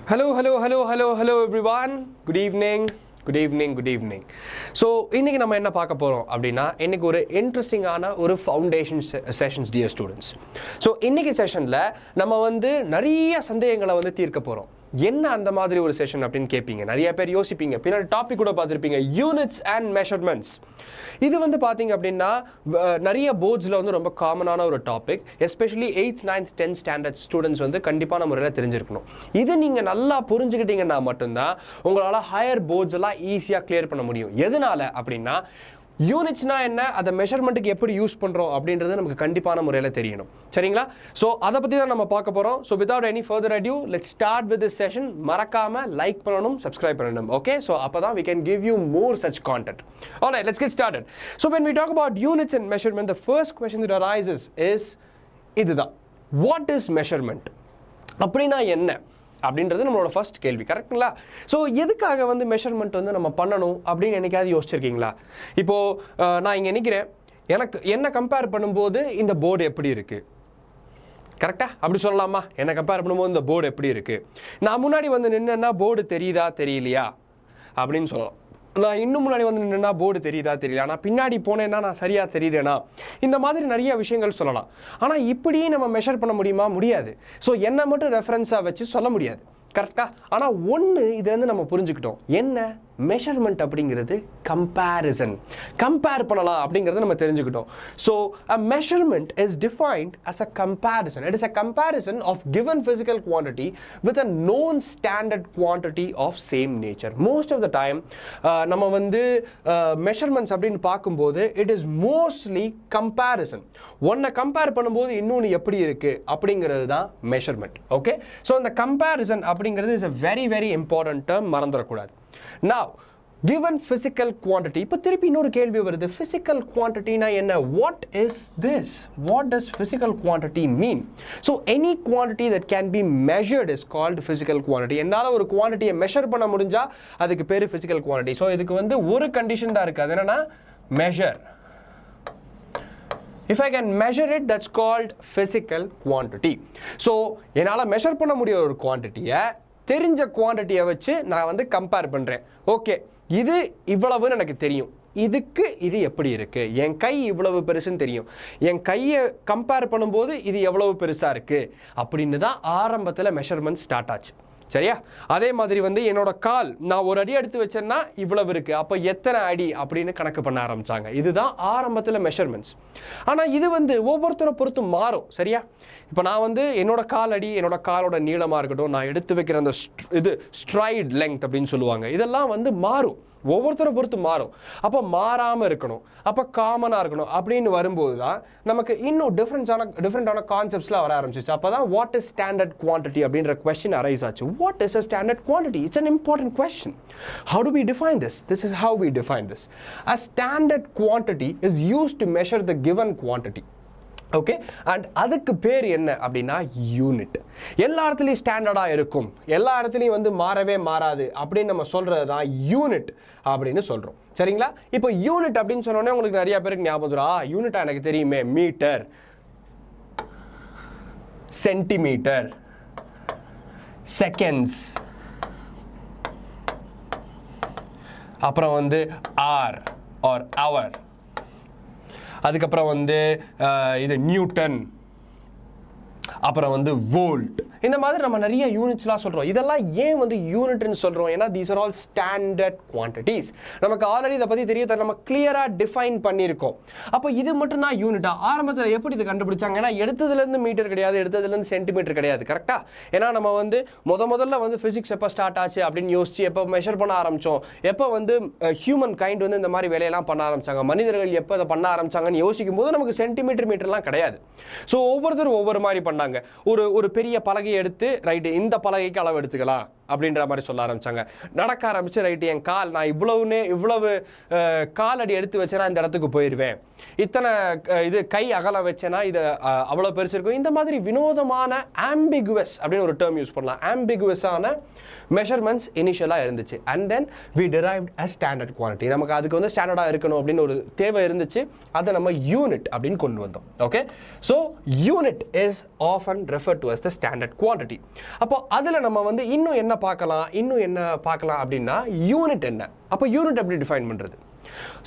Hello everyone. Good evening. So இன்னைக்கு நம்ம என்ன பார்க்க போறோம் அப்படினா இன்னைக்கு ஒரு இன்ட்ரஸ்டிங்கான ஒரு foundation sessions dear students. So இன்னைக்கு செஷன்ல நம்ம வந்து நிறைய சந்தேகங்களை வந்து தீர்க்க போறோம். என்ன அந்த மாதிரி ஒரு செஷன் அப்படின்னு கேட்பீங்க, நிறைய பேர் யோசிப்பீங்க, பின்னாடி டாபிக் கூட பார்த்துருப்பீங்க, யூனிட்ஸ் அண்ட் மெஷர்மெண்ட்ஸ். இது வந்து பார்த்தீங்க அப்படின்னா நிறைய போர்ட்ஸில் வந்து ரொம்ப காமனான ஒரு topic. Especially 8th 9th 10th standard students வந்து கண்டிப்பான முறையில் தெரிஞ்சிருக்கணும். இது நீங்கள் நல்லா புரிஞ்சுக்கிட்டீங்கன்னா மட்டும்தான் உங்களால் ஹையர் போர்ட்ஸ் எல்லாம் ஈஸியாக கிளியர் பண்ண முடியும். எதனால அப்படின்னா யூனிட்ஸ்னா என்ன, அதை மெஷர்மெண்ட்டுக்கு எப்படி யூஸ் பண்ணுறோம் அப்படின்றது நமக்கு கண்டிப்பான முறையில் தெரியணும். சரிங்களா? ஸோ அதை பற்றி தான் நம்ம பார்க்க போகிறோம். So without any further adieu let's start with this session. மறக்காமல் லைக் பண்ணணும், சப்ஸ்கிரைப் பண்ணணும். ஓகே, ஸோ அப்போ தான் we can give you more such content. Alright, let's get started. So when we talk about units and measurement, the first question that arises is இதுதான், what is measurement? அப்படின்னா என்ன அப்படின்றது நம்மளோட first கேள்வி. கரெக்டுங்களா? So எதுக்காக வந்து மெஷர்மெண்ட் வந்து நம்ம பண்ணணும் அப்படின்னு என்னைக்காவது யோசிச்சிருக்கீங்களா? இப்போது நான் இங்கே நிற்கிறேன், எனக்கு என்ன கம்பேர் பண்ணும்போது இந்த போர்டு எப்படி இருக்குது, கரெக்டாக அப்படி சொல்லலாமா? என்ன கம்பேர் பண்ணும்போது இந்த போர்டு எப்படி இருக்குது, நான் முன்னாடி வந்து நின்னா போர்டு தெரியுதா தெரியலையா அப்படின்னு சொல்லலாம். நான் இன்னும் முன்னாடி வந்து நின்னா போர்டு தெரியுதா தெரியல, ஆனால் பின்னாடி போனேன்னா நான் சரியாக தெரியலனா, இந்த மாதிரி நிறைய விஷயங்கள் சொல்லலாம். ஆனால் இப்படியே நம்ம மெஷர் பண்ண முடியுமா? முடியாது. ஸோ என்னை மட்டும் ரெஃபரன்ஸாக வச்சு சொல்ல முடியாது. கரெக்டாக? ஆனால் ஒன்று இதுலேருந்து நம்ம புரிஞ்சுக்கிட்டோம், என்ன மெஷர்மெண்ட் அப்படிங்கிறது கம்பேரிசன், கம்பேர் பண்ணலாம் அப்படிங்கிறத நம்ம தெரிஞ்சுக்கிட்டோம். So a measurement is defined as a comparison. It is a comparison of given physical quantity with a known standard quantity of same nature. Most of the time நம்ம வந்து measurements அப்படின்னு பார்க்கும்போது it is mostly comparison. ஒன்றை compare பண்ணும்போது இன்னொன்று எப்படி இருக்குது அப்படிங்கிறது தான் மெஷர்மெண்ட். ஓகே, ஸோ அந்த கம்பேரிசன் அப்படிங்கிறது is a very very important term, மறந்துடக்கூடாது. Now, given physical quantity, இப்போ திருப்பி இன்னொரு கேள்வி வருது, physical quantity na என்ன? What is this? What does physical quantity mean? So any quantity that can be measured is called physical quantity. என்னால ஒரு குவான்டிட்டியை measure பண்ண முடிஞ்சா அதுக்கு பேரு physical quantity. So இதுக்கு வந்து ஒரு கண்டிஷன் தான் இருக்கு, அது என்னன்னா measure. If I can measure it, that's called physical quantity. So என்னால மெஷர் பண்ண முடிய ஒரு குவான்டிட்டியை தெரிஞ்ச குவான்டிட்டியை வச்சு நான் வந்து கம்பேர் பண்ணுறேன். ஓகே, இது இவ்வளவுன்னு எனக்கு தெரியும், இதுக்கு இது எப்படி இருக்குது, என் கை இவ்வளவு பெருசுன்னு தெரியும், என் கையை கம்பேர் பண்ணும்போது இது எவ்வளவு பெருசாக இருக்குது அப்படின்னு தான் ஆரம்பத்தில் மெஷர்மெண்ட் ஸ்டார்ட் ஆச்சு. சரியா? அதே மாதிரி வந்து என்னோட கால், நான் ஒரு அடி எடுத்து வச்சேன்னா இவ்வளவு இருக்குது, அப்போ எத்தனை அடி அப்படின்னு கணக்கு பண்ண ஆரம்பித்தாங்க. இதுதான் ஆரம்பத்தில் மெஷர்மெண்ட்ஸ். ஆனால் இது வந்து ஒவ்வொருத்தரை பொறுத்து மாறும். சரியா? இப்போ நான் வந்து என்னோட கால் அடி, என்னோட காலோட நீளமாக இருக்கட்டும், நான் எடுத்து வைக்கிற அந்த இது ஸ்ட்ரைட் லெங்த் அப்படின்னு சொல்லுவாங்க, இதெல்லாம் வந்து மாறும், ஒவ்வொருத்தரை பொறுத்து மாறும். அப்போ மாறாமல் இருக்கணும், அப்போ காமனாக இருக்கணும் அப்படின்னு வரும்போது தான் நமக்கு இன்னும் டிஃப்ரெண்டான கான்செப்ட்ஸ்லாம் வர ஆரம்பிச்சிச்சு. அப்போ தான் வாட் இஸ் ஸ்டாண்டர்ட் குவான்டிட்டி அப்படின்ற கொஸ்டின் அரைஸ் ஆச்சு. What is a standard quantity? It's an important question. How do we define this? This is how we define this. A standard quantity is used to measure the given quantity. Okay, and அதுக்கு பேர் என்ன அப்படின்னா unit. எல்லா இடத்துலையும் ஸ்டாண்டர்டாக இருக்கும், எல்லா இடத்துலையும் வந்து மாறவே மாறாது அப்படின்னு நம்ம சொல்கிறது தான் யூனிட் அப்படின்னு சொல்கிறோம். சரிங்களா? இப்போ யூனிட் அப்படின்னு சொன்னோடனே உங்களுக்கு நிறைய பேருக்கு ஞாபகம் வரும், யூனிட்டா எனக்கு தெரியுமே, மீட்டர், சென்டிமீட்டர், செகண்ட்ஸ், அப்புறம் வந்து ஆர் ஆர் அவர், அதுக்கப்புறம் வந்து இது நியூட்டன், அப்புறம் வந்து வோல்ட். இந்த மாதிரி நம்ம நிறைய யூனிட்ஸ்லாம் சொல்கிறோம். இதெல்லாம் ஏன் வந்து யூனிட்னு சொல்கிறோம்? ஏன்னா these are all standard quantities. நமக்கு ஆல்ரெடி இதை பற்றி தெரிய நம்ம கிளியராக டிஃபைன் பண்ணியிருக்கோம். அப்போ இது மட்டும்தான் யூனிட்டா? ஆரம்பத்தில் எப்படி இதை கண்டுபிடிச்சாங்க? ஏன்னா எடுத்ததுலேருந்து மீட்டர் கிடையாது, எடுத்ததுலேருந்து சென்டிமீட்டர் கிடையாது. கரெக்டாக? ஏன்னா நம்ம வந்து முதல்ல வந்து ஃபிசிக்ஸ் எப்போ ஸ்டார்ட் ஆச்சு அப்படின்னு யோசிச்சு எப்போ மெஷர் பண்ண ஆரம்பித்தோம், எப்போ வந்து ஹியூமன் கைண்ட் வந்து இந்த மாதிரி வேலையெல்லாம் பண்ண ஆரம்பித்தாங்க, மனிதர்கள் எப்போ இதை பண்ண ஆரம்பித்தாங்கன்னு யோசிக்கும் போது நமக்கு சென்டிமீட்டர் மீட்டர்லாம் கிடையாது. ஸோ ஒவ்வொருத்தரும் ஒவ்வொரு மாதிரி பண்ணாங்க. ஒரு பெரிய பலகை எடுத்து ரைட்டு இந்த பலகைக்கு அளவு எடுத்துக்கலாம் அப்படின்ற மாதிரி சொல்ல ஆரம்பிச்சாங்க. நடக்க ஆரம்பிச்சு ரைட்டு என் கால், நான் இவ்வளவு கால் அடி எடுத்து வச்சேன்னா இந்த இடத்துக்கு போயிடுவேன், இத்தனை இது கை அகல வச்சேன்னா இது அவ்வளோ பெருசு இருக்கும். இந்த மாதிரி வினோதமான ஆம்பிகுவஸ் அப்படின்னு ஒரு டேர்ம் யூஸ் பண்ணலாம். ஆம்பிகுவஸான மெஷர்மெண்ட்ஸ் இனிஷியலாக இருந்துச்சு. And then we derived a standard quantity. நமக்கு அதுக்கு வந்து ஸ்டாண்டர்டாக இருக்கணும் அப்படின்னு ஒரு தேவை இருந்துச்சு. அதை நம்ம யூனிட் அப்படின்னு கொண்டு வந்தோம். Okay, so unit is often referred to as the standard quantity. அப்போ அதில் நம்ம வந்து இன்னும் என்ன பார்க்கலாம், இன்னும் என்ன பார்க்கலாம் அப்படின்னா யூனிட் என்ன. அப்போ யூனிட் எப்படி டிஃபைன் பண்ணுறது?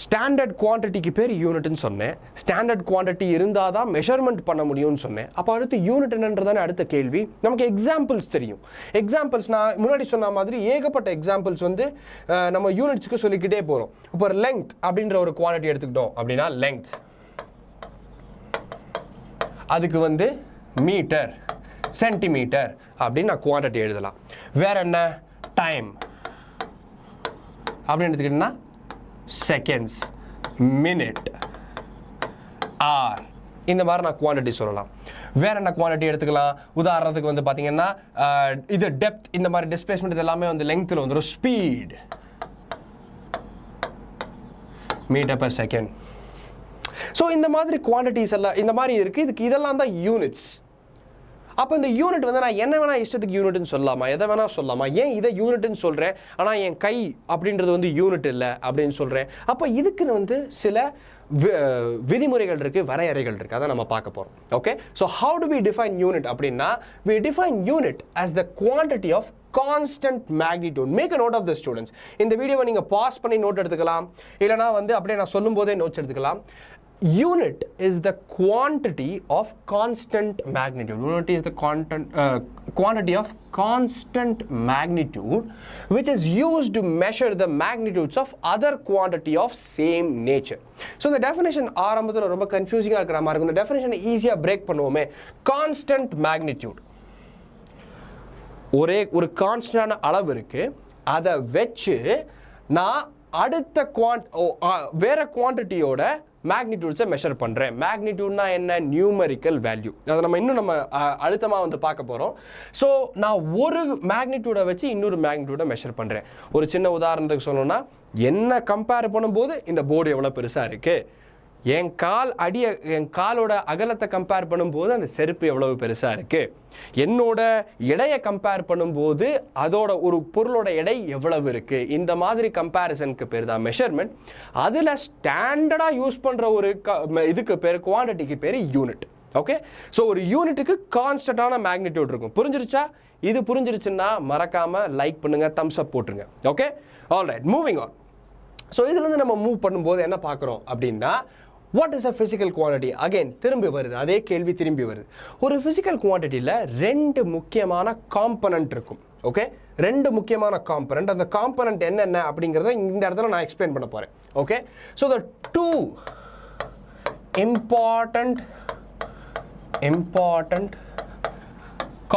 ஸ்டாண்டர்ட் குவான்டிட்டிக்கு பேர் யூனிட்னு சொன்னேன். ஸ்டாண்டர்ட் குவான்டிட்டி இருந்தால் தான் மெஷர்மெண்ட் பண்ண முடியும்னு சொன்னேன். அப்போ அடுத்து யூனிட் என்னன்றதானே அடுத்த கேள்வி. நமக்கு எக்ஸாம்பிள்ஸ் தெரியும். எக்ஸாம்பிள்ஸ் நான் முன்னாடி சொன்ன மாதிரி ஏகப்பட்ட எக்ஸாம்பிள்ஸ் வந்து நம்ம யூனிட்ஸ்க்கு சொல்லிக்கிட்டே போகிறோம். இப்போ ஒரு லெங்த் அப்படின்ற ஒரு குவான்டிட்டி எடுத்துக்கிட்டோம் அப்படின்னா லெங்த், அதுக்கு வந்து மீட்டர், சென்டிமீட்டர் அப்படின்னு நான் குவான்டிட்டி எழுதலாம். வேற என்ன? டைம் அப்படின்னு எடுத்துக்கிட்டோம்னா செகண்ட்ஸ், மினிட், ஆர், இந்த மாதிரி நான் குவான்டிட்டி சொல்லலாம். வேற என்ன குவான்டிட்டி எடுத்துக்கலாம்? உதாரணத்துக்கு வந்து பார்த்தீங்கன்னா இது டெப்த், இந்த மாதிரி டிஸ்பிளேஸ்மெண்ட், இது எல்லாமே வந்து லெங்க்த்தில் வந்துடும். Speed, metre per second. So இந்த மாதிரி குவான்டிட்டிஸ் எல்லாம் இந்த மாதிரி இருக்குது. இதுக்கு இதெல்லாம் தான் யூனிட்ஸ். அப்போ இந்த யூனிட் வந்து நான் என்ன வேணால் இஷ்டத்துக்கு யூனிட்னு சொல்லலாமா? எதை வேணால் சொல்லலாமா? ஏன் இதை யூனிட்னு சொல்கிறேன், ஆனால் என் கை அப்படின்றது வந்து யூனிட் இல்லை அப்படின்னு சொல்கிறேன்? அப்போ இதுக்குன்னு வந்து சில விதிமுறைகள் இருக்குது, வரையறைகள் இருக்குது. அதை நம்ம பார்க்க போகிறோம். Okay, so how do we define unit அப்படின்னா, we define unit as the quantity of constant magnitude. Make a note of this, students. இந்த வீடியோவை நீங்கள் பாஸ் பண்ணி நோட் எடுத்துக்கலாம், இல்லைனா வந்து அப்படியே நான் சொல்லும் போதே நோட்ஸ் எடுத்துக்கலாம். Unit is the quantity of constant magnitude. Unit is the quantity of constant magnitude which is used to measure the magnitudes of other quantity of same nature. So the definition ஆரம்பத்தில் ரொம்ப கன்ஃபியூசிங்காக இருக்கிற மாதிரி இருக்கும். இந்த definition ஈஸியாக break பண்ணுவோமே. Constant magnitude, ஒரு கான்ஸ்டன்டான அளவு இருக்கு, அதை வச்சு நான் அடுத்த வேற குவான்டிட்டியோட மேக்னிடியூட்ஸை மெஷர் பண்ணுறேன். மேக்னிடியூட்னா என்ன? Numerical value. அதை நம்ம இன்னும் அழுத்தமாக வந்து பார்க்க போகிறோம். ஸோ நான் ஒரு மேக்னிடியூடை வச்சு இன்னொரு மேக்னிடியூடை மெஷர் பண்ணுறேன். ஒரு சின்ன உதாரணத்துக்கு சொல்லணும்னா, என்ன கம்பேர் பண்ணும்போது இந்த போர்டு எவ்வளோ பெருசாக இருக்குது, என் காலோட அகலத்தை கம்பேர் பண்ணும்போது அந்த செருப்பு எவ்வளவு பெருசாக இருக்குது, என்னோட எடையை கம்பேர் பண்ணும்போது அதோட ஒரு பொருளோட எடை எவ்வளவு இருக்குது, இந்த மாதிரி கம்பேரிசனுக்கு பேர் தான் மெஷர்மெண்ட். அதில் ஸ்டாண்டர்டாக யூஸ் பண்ணுற ஒரு இதுக்கு பேர், குவான்டிட்டிக்கு பேர் யூனிட். ஓகே, ஸோ ஒரு யூனிட்டுக்கு கான்ஸ்டன்டான மேக்னிடியூட் இருக்கும். புரிஞ்சிருச்சா? இது புரிஞ்சிருச்சுன்னா மறக்காமல் லைக் பண்ணுங்கள், தம்ஸ் அப் போட்டுருங்க. Okay, alright, moving on. So இதுலேருந்து நம்ம மூவ் பண்ணும்போது என்ன பார்க்குறோம் அப்படின்னா, what is a physical quantity? Again திரும்பி வருது, அதே கேள்வி திரும்பி வருது. ஒரு ஃபிசிக்கல் குவான்டிட்டியில் ரெண்டு முக்கியமான காம்பனண்ட் இருக்கும். ஓகே, ரெண்டு முக்கியமான காம்பனண்ட். அந்த காம்பனண்ட் என்னென்ன அப்படிங்கிறத இந்த இடத்துல நான் எக்ஸ்பிளைன் பண்ண போகிறேன். Okay, so the two important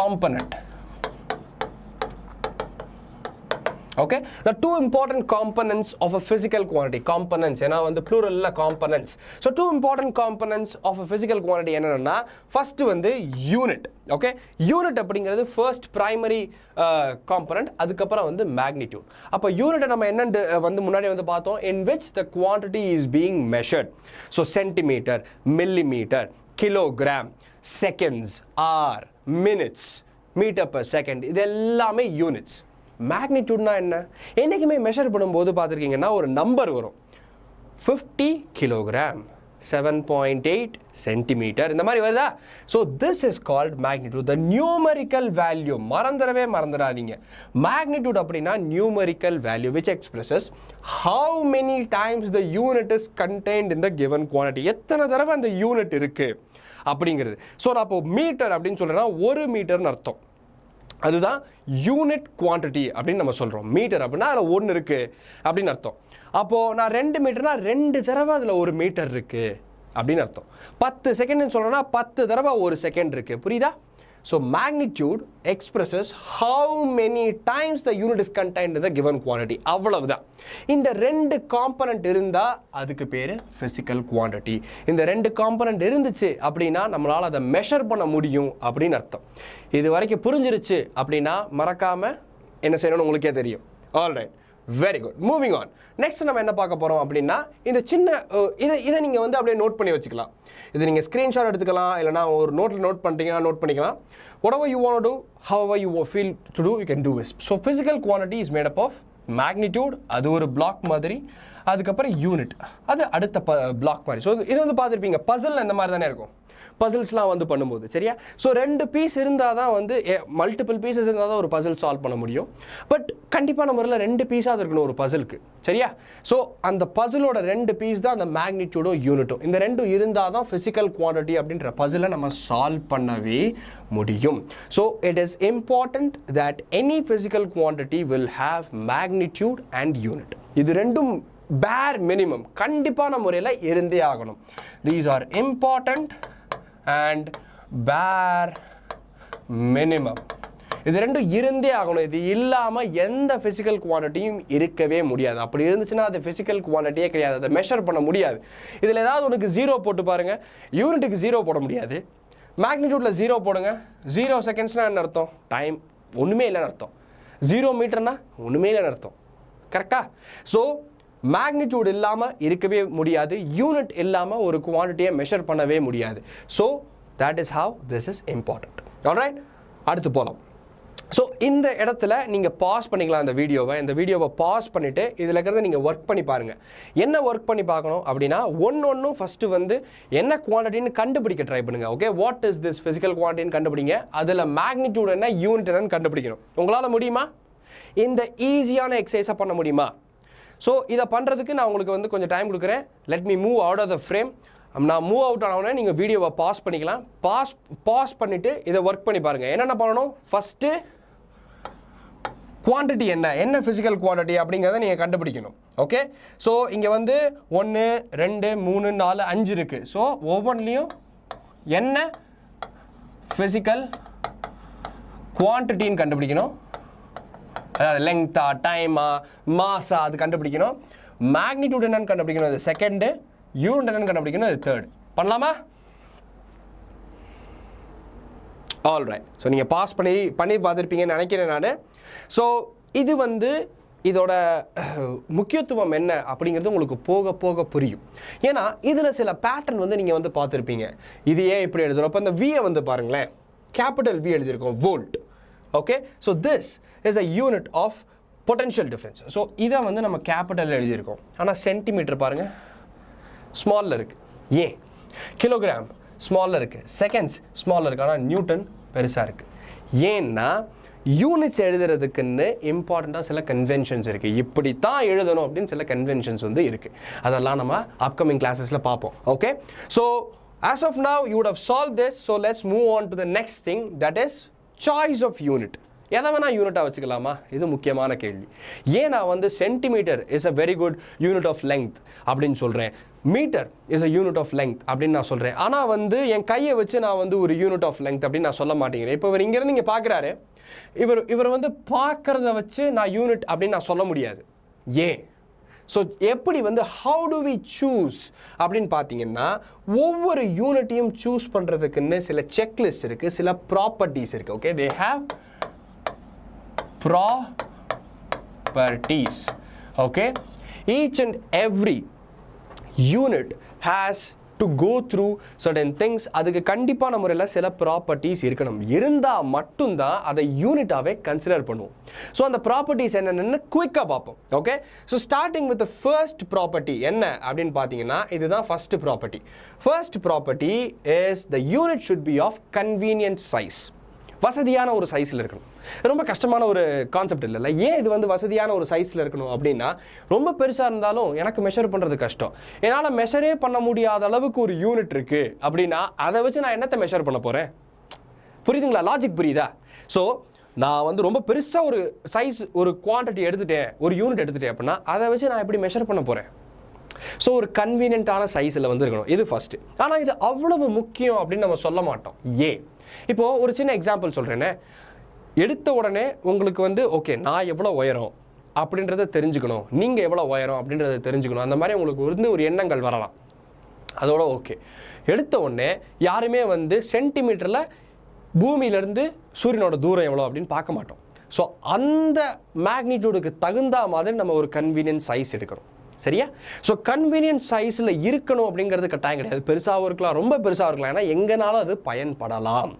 component. Okay, the two important components of a physical quantity. Components, ஏன்னா வந்து plural components. So two important components of a physical quantity என்னன்னா, first வந்து unit. Okay, unit அப்படிங்கிறது first primary component, அதுக்கப்புறம் வந்து magnitude. அப்போ unit நம்ம என்னன்னு வந்து முன்னாடி வந்து பார்த்தோம், in which the quantity is being measured. So centimeter, millimeter, kilogram, seconds, hour, minutes, meter per second, இது எல்லாமே units. மேக்னிடியூட்னா என்ன? என்றைக்குமே மெஷர் பண்ணும்போது பார்த்துருக்கீங்கன்னா ஒரு நம்பர் வரும், 50 கிலோகிராம், 7.8 சென்டிமீட்டர், இந்த மாதிரி வருதா? So this is called magnitude, the numerical value. மறந்துடாதீங்க. மேக்னிடியூட் அப்படின்னா numerical value which expresses how many times the unit is contained in the given quantity. எத்தனை தடவை அந்த யூனிட் இருக்குது அப்படிங்கிறது. ஸோ நான் இப்போ மீட்டர் அப்படின்னு சொல்கிறேன்னா ஒரு மீட்டர்னு அர்த்தம். அதுதான் யூனிட் குவான்டிட்டி அப்படின்னு நம்ம சொல்கிறோம். மீட்டர் அப்படின்னா அதில் ஒன்று இருக்குது அப்படின்னு அர்த்தம். அப்போது நான் 2 மீட்டர்னா 2 தடவை அதில் ஒரு மீட்டர் இருக்குது அப்படின்னு அர்த்தம். 10 செகண்ட்னு சொல்கிறேன்னா 10 தடவை ஒரு செகண்ட் இருக்குது. புரியுதா? So magnitude expresses how many times the unit is contained in the given quantity. அவ்வளவுதான். இந்த 2 காம்பனண்ட் இருந்தால் அதுக்கு பேர் ஃபிசிக்கல் குவான்டிட்டி. இந்த 2 காம்பனண்ட் இருந்துச்சு அப்படின்னா நம்மளால் அதை மெஷர் பண்ண முடியும் அப்படின்னு அர்த்தம். இது வரைக்கும் புரிஞ்சிருச்சு அப்படின்னா மறக்காமல் என்ன செய்யணும்னு உங்களுக்கே தெரியும். Alright, very good, moving on. Next நம்ம என்ன பார்க்க போகிறோம் அப்படின்னா, இந்த சின்ன இதை நீங்கள் வந்து அப்படியே நோட் பண்ணி வச்சுக்கலாம். இது நீங்கள் ஸ்க்ரீன்ஷாட் எடுத்துக்கலாம், இல்லைனா ஒரு நோட்டில் நோட் பண்ணிட்டீங்கன்னா நோட் பண்ணிக்கலாம். whatever you want to do, however you feel to do, you can do it. So physical quantity is made up of magnitude, அது ஒரு பிளாக் மாதிரி, அதுக்கப்புறம் யூனிட், அது அடுத்த பிளாக் மாதிரி. ஸோ இது வந்து பார்த்துருப்பீங்க, பசில் இந்த மாதிரி தானே இருக்கும். பசில்ஸ்லாம் வந்து பண்ணும்போது. சரியா? ஸோ 2 பீஸ் இருந்தால் தான் வந்து மல்டிபிள் பீசஸ் இருந்தால் தான் ஒரு பசில் சால்வ் பண்ண முடியும். பட் கண்டிப்பான முறையில் 2 பீஸாக இருக்கணும் ஒரு பசிலுக்கு. சரியா? ஸோ அந்த பசிலோட 2 பீஸ் தான் அந்த மேக்னிடியூடும் யூனிட்டும். இந்த 2 இருந்தால் தான் ஃபிசிக்கல் குவான்டிட்டி அப்படின்ற பசிலை நம்ம சால்வ் பண்ணவே முடியும். So it is important that any physical quantity will have magnitude and unit. இது ரெண்டும் bare minimum கண்டிப்பான முறையில் இருந்தே ஆகணும். These are important and bare minimum. இது ரெண்டும் இருந்தே ஆகணும். இது இல்லாமல் எந்த ஃபிசிக்கல் குவான்டிட்டியும் இருக்கவே முடியாது. அப்படி இருந்துச்சுன்னா அது ஃபிசிக்கல் குவான்டிட்டியே கிடையாது. அதை மெஷர் பண்ண முடியாது. இதில் ஏதாவது உனக்கு 0 போட்டு பாருங்கள். யூனிட்டுக்கு 0 போட முடியாது. மேக்னிடியூட்டில் 0 போடுங்க. 0 செகண்ட்ஸ்னால் என்ன அர்த்தம்? டைம் ஒன்றுமே இல்லைன்னு அர்த்தம். 0 மீட்டர்னா ஒன்றுமே இல்லைன்னு அர்த்தம். கரெக்டாக? ஸோ மேக்னிடியூட் இல்லாமல் இருக்கவே முடியாது. யூனிட் இல்லாமல் ஒரு குவான்டிட்டியை மெஷர் பண்ணவே முடியாது. So that is how this is important. Alright, அடுத்து போகலாம். ஸோ இந்த இடத்துல நீங்கள் பாஸ் பண்ணிக்கலாம் இந்த வீடியோவை பாஸ் பண்ணிவிட்டு இதில் இருக்கிறத நீங்கள் ஒர்க் பண்ணி பாருங்கள். என்ன ஒர்க் பண்ணி பார்க்கணும் அப்படின்னா ஒன்றும் ஃபஸ்ட்டு வந்து என்ன குவான்டிட்டின்னு கண்டுபிடிக்க ட்ரை பண்ணுங்கள். Okay, what is this physical குவான்டிட்டின்னு கண்டுபிடிங்க. அதில் மேக்னிடியூட் என்ன, யூனிட் என்னன்னு கண்டுபிடிக்கணும். உங்களால் முடியுமா? இந்த ஈஸியான எக்ஸசைஸை பண்ண முடியுமா? ஸோ இதை பண்ணுறதுக்கு நான் உங்களுக்கு வந்து கொஞ்சம் டைம் கொடுக்குறேன். Let me move out of the frame. நான் மூவ் அவுட் ஆனவுடனே நீங்கள் வீடியோவை பாஸ் பண்ணிக்கலாம். பாஸ் பண்ணிவிட்டு இதை ஒர்க் பண்ணி பாருங்கள். என்னென்ன பண்ணணும்? ஃபஸ்ட்டு குவான்டிட்டி என்ன ஃபிசிக்கல் குவான்டிட்டி அப்படிங்கிறத நீங்கள் கண்டுபிடிக்கணும். ஓகே, ஸோ இங்கே வந்து 1 2 3 4 5 இருக்குது. ஸோ ஒவ்வொன்றிலையும் என்ன ஃபிசிக்கல் குவான்டிட்டின்னு கண்டுபிடிக்கணும். அதாவது லெங்க்தா, டைமா, மாஸா அது கண்டுபிடிக்கணும். மேக்னிடியூட் என்னன்னு கண்டுபிடிக்கணும், இது செகண்டு. யூனிட் என்னன்னு கண்டுபிடிக்கணும், இது தேர்ட். பண்ணலாமா? ஆல்ரைட். ஸோ நீங்கள் பாஸ் பண்ணி பார்த்துருப்பீங்கன்னு நினைக்கிறேன் நான். ஸோ இது வந்து இதோட முக்கியத்துவம் என்ன அப்படிங்கிறது உங்களுக்கு போக போக புரியும். ஏன்னா இதில் சில பேட்டர்ன் வந்து நீங்கள் வந்து பார்த்துருப்பீங்க. இது ஏன் இப்படி எழுதுறோம்? அப்போ இந்த வியை வந்து பாருங்களேன், கேபிட்டல் வி எழுதியிருக்கோம், volt. Okay, so this is a unit of potential difference. So இதை வந்து நம்ம கேபிட்டல் எழுதியிருக்கோம். ஆனால் சென்டிமீட்டர் பாருங்கள் ஸ்மாலில் இருக்குது. ஏன்? கிலோகிராம் ஸ்மாலில் இருக்குது, செகண்ட்ஸ் ஸ்மாலில் இருக்குது, ஆனால் நியூட்டன் பெருசாக இருக்குது. ஏன்னா யூனிட்ஸ் எழுதுறதுக்குன்னு இம்பார்ட்டண்ட்டாக சில கன்வென்ஷன்ஸ் இருக்குது. இப்படி தான் எழுதணும் அப்படின்னு சில கன்வென்ஷன்ஸ் வந்து இருக்குது. அதெல்லாம் நம்ம அப்கமிங் கிளாஸஸில் பார்ப்போம். Okay, so as of now you would have solved this. So let's move on to the next thing, that is choice of unit. எதை வேணா யூனிட்டாக வச்சுக்கலாமா? இது முக்கியமான கேள்வி. ஏன் நான் வந்து centimetre is a very good unit of length அப்படின்னு சொல்கிறேன், metre is a unit of length அப்படின்னு நான் சொல்கிறேன். ஆனால் வந்து என் கையை வச்சு நான் வந்து ஒரு யூனிட் ஆஃப் லெங்த் அப்படின்னு நான் சொல்ல மாட்டேங்கிறேன். இப்போ இவர் இங்கேருந்து இங்கே பார்க்குறாரு, இவர் வந்து பார்க்குறத வச்சு நான் யூனிட் அப்படின்னு நான் சொல்ல முடியாது. ஏன்? ஸோ எப்படி வந்து ஹவு டு வி சூஸ் அப்படின்னு பார்த்தீங்கன்னா ஒவ்வொரு யூனிட்டையும் சூஸ் பண்ணுறதுக்குன்னு சில செக்லிஸ்ட் இருக்குது, சில ப்ராப்பர்ட்டிஸ் இருக்குது. Okay, they have properties. Okay, each and every unit has to go through certain things. அதுக்கு கண்டிப்பான முறையில் சில ப்ராப்பர்ட்டிஸ் இருக்கணும். இருந்தால் மட்டும்தான் அதை யூனிட்டாகவே கன்சிடர் பண்ணுவோம். ஸோ அந்த ப்ராப்பர்ட்டிஸ் என்னென்னு குயிக்காக பார்ப்போம். Okay, so starting with first property என்ன அப்படின்னு பார்த்தீங்கன்னா இதுதான் first property. First property is the unit should be of convenient size. வசதியான ஒரு சைஸில் இருக்கணும். ரொம்ப கஷ்டமான ஒரு கான்செப்ட் இல்லைல்ல. ஏன் இது வந்து வசதியான ஒரு சைஸில் இருக்கணும் அப்படின்னா ரொம்ப பெருசாக இருந்தாலும் எனக்கு மெஷர் பண்ணுறது கஷ்டம். என்னால் மெஷரே பண்ண முடியாத அளவுக்கு ஒரு யூனிட் இருக்குது அப்படின்னா அதை வச்சு நான் என்னத்தை மெஷர் பண்ண போகிறேன்? புரியுதுங்களா? லாஜிக் புரியுதா? ஸோ நான் வந்து ரொம்ப பெருசாக ஒரு சைஸ் ஒரு குவான்டிட்டி எடுத்துட்டேன், ஒரு யூனிட் எடுத்துட்டேன் அப்படின்னா அதை வச்சு நான் எப்படி மெஷர் பண்ண போகிறேன்? ஸோ ஒரு கன்வீனியன்ட்டான சைஸில் வந்து இருக்கணும். இது ஃபஸ்ட்டு. ஆனால் இது அவ்வளவு முக்கியம் அப்படின்னு நம்ம சொல்ல மாட்டோம். ஏன்? இப்போது ஒரு சின்ன எக்ஸாம்பிள் சொல்கிறேன்னே. எடுத்த உடனே உங்களுக்கு வந்து ஓகே நான் எவ்வளோ உயரம் அப்படின்றத தெரிஞ்சுக்கணும், நீங்கள் எவ்வளோ உயரம் அப்படின்றத தெரிஞ்சுக்கணும், அந்த மாதிரி உங்களுக்கு வந்து ஒரு எண்ணங்கள் வரலாம். அதோட ஓகே, எடுத்த உடனே யாருமே வந்து சென்டிமீட்டரில் பூமியிலேருந்து சூரியனோட தூரம் எவ்வளோ அப்படின்னு பார்க்க மாட்டோம். ஸோ அந்த மேக்னிடியூடுக்கு தகுந்த மாதிரி நம்ம ஒரு கன்வீனியன்ட் சைஸ் எடுக்கணும். சரியா? ஸோ கன்வீனியன்ட் சைஸில் இருக்கணும் அப்படிங்கிறது கட்டாயம் கிடையாது. பெருசாகவும் இருக்கலாம், ரொம்ப பெருசாக இருக்கலாம். ஏன்னா எங்கேனாலும் அது பயன்படலாம்.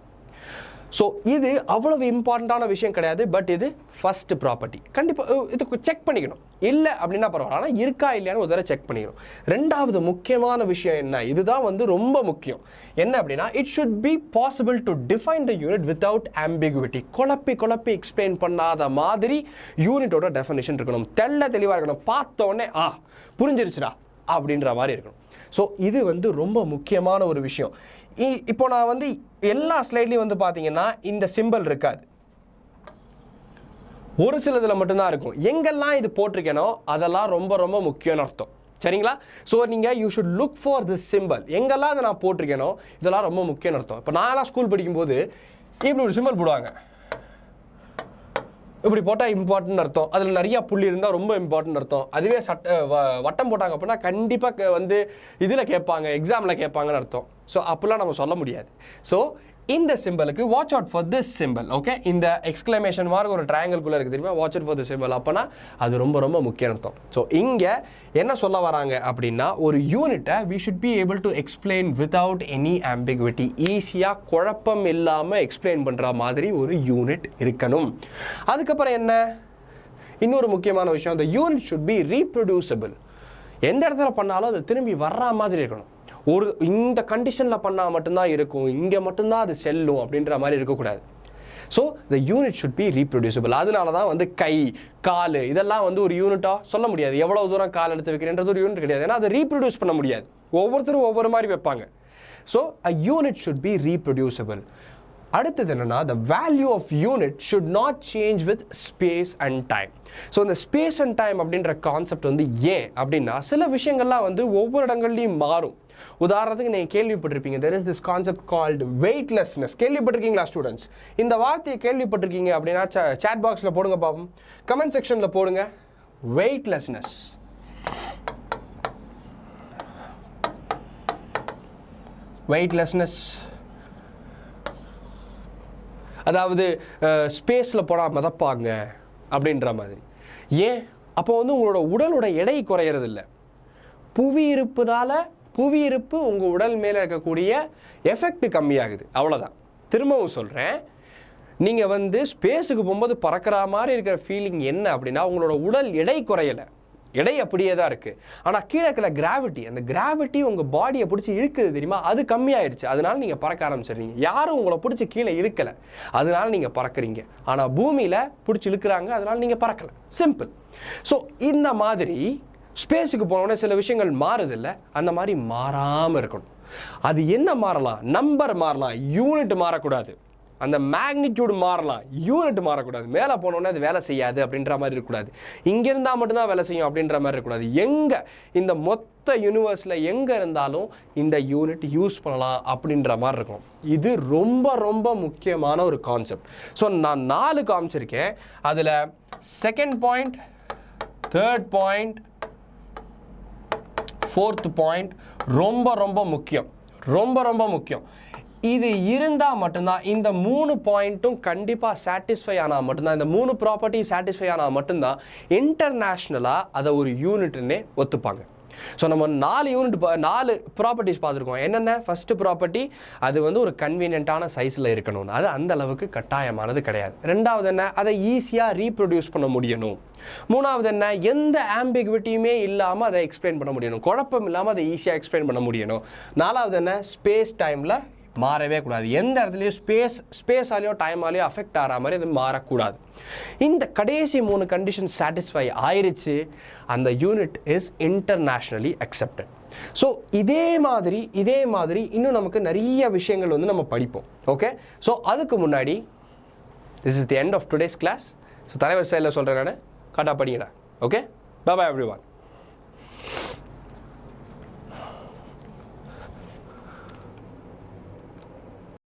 ஸோ இது அவ்வளவு இம்பார்ட்டண்ட்டான விஷயம் கிடையாது. பட் இது ஃபர்ஸ்ட் ப்ராப்பர்ட்டி. கண்டிப்பாக இது செக் பண்ணிக்கணும். இல்லை அப்படின்னா பரவாயில்ல, ஆனால் இருக்கா இல்லையான்னு ஒரு தடவை செக் பண்ணிக்கணும். ரெண்டாவது முக்கியமான விஷயம் என்ன, இதுதான் வந்து ரொம்ப முக்கியம். என்ன அப்படின்னா, it should be possible to define the unit without ஆம்பிகுவிட்டி. குழப்பி எக்ஸ்பிளைன் பண்ணாத மாதிரி யூனிட்டோட டெஃபினேஷன் இருக்கணும். தெளிவாக இருக்கணும். பார்த்த உடனே புரிஞ்சிருச்சுடா அப்படின்ற மாதிரி இருக்கணும். ஸோ இது வந்து ரொம்ப முக்கியமான ஒரு விஷயம். இப்போ நான் வந்து எல்லா ஸ்லைட்லையும் வந்து பார்த்தீங்கன்னா இந்த சிம்பிள் இருக்காது, ஒரு சிலதில் மட்டும்தான் இருக்கும். எங்கெல்லாம் இது போட்டிருக்கேனோ அதெல்லாம் ரொம்ப ரொம்ப முக்கியம்னு அர்த்தம். சரிங்களா? ஸோ நீங்கள் you should look for this simple. எங்கெல்லாம் இதை நான் போட்டிருக்கேனோ இதெல்லாம் ரொம்ப முக்கியம்னு அர்த்தம். இப்போ நான் ஸ்கூல் படிக்கும்போது இப்படி ஒரு சிம்பிள் போடுவாங்க. இப்படி போட்டால் இம்பார்ட்டன்ட் அர்த்தம். அதில் நிறையா புள்ளி இருந்தால் ரொம்ப இம்பார்ட்டன்ட் அர்த்தம். அதுவே வட்டம் போட்டாங்க அப்படின்னா கண்டிப்பாக வந்து இதில் கேட்பாங்க, எக்ஸாமில் கேட்பாங்கன்னு அர்த்தம். ஸோ அப்போல்லாம் நம்ம சொல்ல முடியாது. ஸோ இந்த சிம்பிளுக்கு watch out for this symbol. Okay, இந்த எக்ஸ்க்ளமேஷன் மார்க் ஒரு ட்ரையாங்கிள்குள்ளே இருக்குது தெரியுமா, watch out for this symbol. அப்போனா அது ரொம்ப ரொம்ப முக்கியம் அர்த்தம். ஸோ இங்கே என்ன சொல்ல வராங்க அப்படின்னா, ஒரு யூனிட்டை we should be able to explain without any ambiguity. ஈஸியாக குழப்பம் இல்லாமல் எக்ஸ்பிளைன் பண்ணுற மாதிரி ஒரு யூனிட் இருக்கணும். அதுக்கப்புறம் என்ன, இன்னொரு முக்கியமான விஷயம், the unit should be reproducible. எந்த இடத்துல பண்ணாலும் அது திரும்பி வர்ற மாதிரி இருக்கணும். ஒரு இந்த கண்டிஷனில் பண்ணால் மட்டும்தான் இருக்கும், இங்கே மட்டும்தான் அது செல்லும் அப்படின்ற மாதிரி இருக்கக்கூடாது. So the unit should be reproducible. அதனால தான் வந்து கை கால் இதெல்லாம் வந்து ஒரு யூனிட்டாக சொல்ல முடியாது. எவ்வளோ தூரம் கால் எடுத்து வைக்கிறேன்றது ஒரு யூனிட் கிடையாது. ஏன்னா அதை ரீப்ரொடியூஸ் பண்ண முடியாது. ஒவ்வொருத்தரும் ஒவ்வொரு மாதிரி வைப்பாங்க. So a unit should be reproducible. அடுத்தது என்னன்னா, the value of unit should not change with space and time. So இந்த ஸ்பேஸ் அண்ட் டைம் அப்படின்ற கான்செப்ட் வந்து ஏன் அப்படின்னா, சில விஷயங்கள்லாம் வந்து ஒவ்வொரு இடங்கள்லையும் மாறும். உதாரணத்துக்கு நீங்கள் கேள்விப்பட்டிருப்பீங்க, there is this concept called weightlessness. கேள்விப்பட்டிருக்கீங்களா ஸ்டூடெண்ட்ஸ்? இந்த வார்த்தையை கேள்விப்பட்டிருக்கீங்க அப்படின்னா சாட் பாக்ஸில் போடுங்க பாப்போம், கமெண்ட் செக்ஷனில் போடுங்க. weightlessness. weightlessness அதாவது ஸ்பேஸில் போனால் மிதப்பாங்க அப்படின்ற மாதிரி. ஏன்? அப்போ வந்து உங்களோட உடலோட எடை குறையிறது இல்லை. புவியிருப்பு உங்கள் உடல் மேலே இருக்கக்கூடிய எஃபெக்ட் கம்மியாகுது, அவ்வளோதான். திரும்பவும் சொல்கிறேன், நீங்கள் வந்து ஸ்பேஸுக்கு போகும்போது பறக்கிற மாதிரி இருக்கிற ஃபீலிங் என்ன அப்படின்னா, உங்களோட உடல் எடை குறையலை, எடை அப்படியே தான் இருக்குது. ஆனால் கீழே இருக்கிற கிராவிட்டி, அந்த கிராவிட்டி உங்கள் பாடியை பிடிச்சி இழுக்குது தெரியுமா, அது கம்மியாயிடுச்சு. அதனால நீங்கள் பறக்க ஆரம்பிச்சிடுறீங்க. யாரும் உங்களை பிடிச்சி கீழே இழுக்கலை, அதனால நீங்கள் பறக்குறீங்க. ஆனால் பூமியில் பிடிச்சி இழுக்கிறாங்க, அதனால நீங்கள் பறக்கலை. சிம்பிள். ஸோ இந்த மாதிரி ஸ்பேஸுக்கு போனோடனே சில விஷயங்கள் மாறுதில்ல, அந்த மாதிரி மாறாமல் இருக்கணும். அது என்ன மாறலாம்? நம்பர் மாறலாம், யூனிட் மாறக்கூடாது. அந்த மேக்னிடியூடு மாறலாம், யூனிட் மாறக்கூடாது. மேலே போனோடனே அது வேலை செய்யாது அப்படின்ற மாதிரி இருக்கக்கூடாது. இங்கே இருந்தால் மட்டும்தான் வேலை செய்யும் அப்படின்ற மாதிரி இருக்கக்கூடாது. எங்கே இந்த மொத்த யூனிவர்ஸில் எங்கே இருந்தாலும் இந்த யூனிட் யூஸ் பண்ணலாம் அப்படின்ற மாதிரி இருக்கும். இது ரொம்ப ரொம்ப முக்கியமான ஒரு கான்செப்ட். ஸோ நான் 4 காமிச்சிருக்கேன். அதில் second point, third point, fourth point ரொம்ப ரொம்ப முக்கியம், ரொம்ப ரொம்ப முக்கியம். இது இருந்தால் மட்டும்தான், இந்த 3 பாயிண்ட்டும் கண்டிப்பாக சாட்டிஸ்ஃபை ஆனால் மட்டும்தான், இந்த 3 ப்ராப்பர்ட்டியும் சாட்டிஸ்ஃபை ஆனால் மட்டும்தான் இன்டர்நேஷ்னலாக அதை ஒரு யூனிட்னே ஒத்துப்பாங்க. ஸோ நம்ம 4 ப்ராப்பர்ட்டிஸ் பார்த்துருக்கோம். என்னென்ன? ஃபஸ்ட்டு ப்ராப்பர்ட்டி, அது வந்து ஒரு கன்வீனியன்ட்டான சைஸில் இருக்கணும்னு, அது அந்த அளவுக்கு கட்டாயமானது கிடையாது. ரெண்டாவது என்ன? அதை ஈஸியாக ரீப்ரொடியூஸ் பண்ண முடியணும். மூணாவது என்ன? எந்த ஆம்பிகுவிட்டியுமே இல்லாமல் அதை எக்ஸ்பிளைன் பண்ண முடியணும், குழப்பம் இல்லாமல் அதை ஈஸியாக எக்ஸ்பிளைன் பண்ண முடியணும். நாலாவது என்ன? ஸ்பேஸ் டைமில் மாறவே கூடாது. எந்த இடத்துலையும் ஸ்பேஸாலேயோ டைமாலேயோ அஃபெக்ட் ஆகிற மாதிரி அது மாறக்கூடாது. இந்த கடைசி 3 கண்டிஷன் சாட்டிஸ்ஃபை ஆயிடுச்சு, அந்த unit is internationally accepted. So இதே மாதிரி இன்னும் நமக்கு நிறைய விஷயங்கள் வந்து நம்ம படிப்போம். ஓகே, ஸோ அதுக்கு முன்னாடி this is the end of today's class. So தலைவர் ஸ்டைலில் சொல்கிறேன் நான், கரெக்டாக படிங்கடா. Okay, bye bye everyone.